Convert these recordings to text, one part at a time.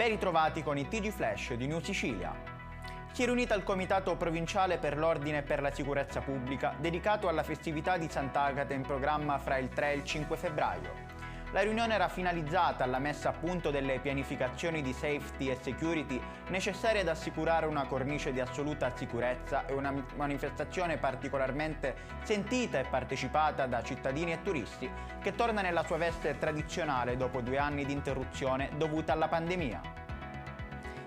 Ben ritrovati con i TG Flash di New Sicilia. Si è riunita il Comitato Provinciale per l'Ordine e per la Sicurezza Pubblica dedicato alla festività di Sant'Agata in programma fra il 3 e il 5 febbraio. La riunione era finalizzata alla messa a punto delle pianificazioni di safety e security necessarie ad assicurare una cornice di assoluta sicurezza e una manifestazione particolarmente sentita e partecipata da cittadini e turisti che torna nella sua veste tradizionale dopo 2 anni di interruzione dovuta alla pandemia.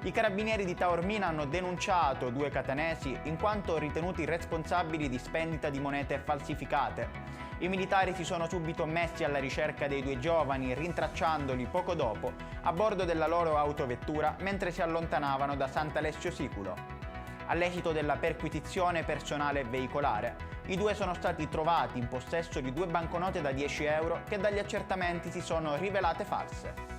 I carabinieri di Taormina hanno denunciato 2 catanesi in quanto ritenuti responsabili di spendita di monete falsificate. I militari si sono subito messi alla ricerca dei 2 giovani, rintracciandoli poco dopo a bordo della loro autovettura mentre si allontanavano da Sant'Alessio Siculo. All'esito della perquisizione personale e veicolare, i 2 sono stati trovati in possesso di 2 banconote da 10 euro che dagli accertamenti si sono rivelate false.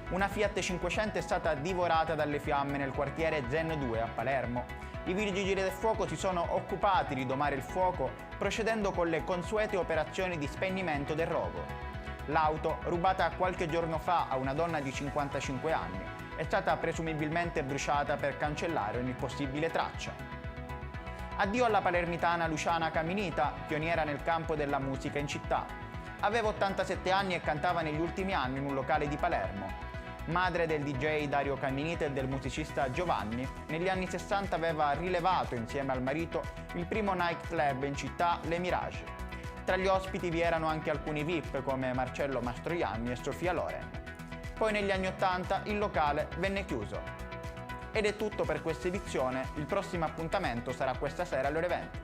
Una Fiat 500 è stata divorata dalle fiamme nel quartiere Zen 2 a Palermo. I vigili del fuoco si sono occupati di domare il fuoco procedendo con le consuete operazioni di spegnimento del rogo. L'auto, rubata qualche giorno fa a una donna di 55 anni, è stata presumibilmente bruciata per cancellare ogni possibile traccia. Addio alla palermitana Luciana Caminita, pioniera nel campo della musica in città. Aveva 87 anni e cantava negli ultimi anni in un locale di Palermo. Madre del DJ Dario Caminita e del musicista Giovanni, negli anni 60 aveva rilevato insieme al marito il primo nightclub in città, Le Mirage. Tra gli ospiti vi erano anche alcuni VIP come Marcello Mastroianni e Sofia Loren. Poi negli anni 80 il locale venne chiuso. Ed è tutto per questa edizione, il prossimo appuntamento sarà questa sera alle ore 20.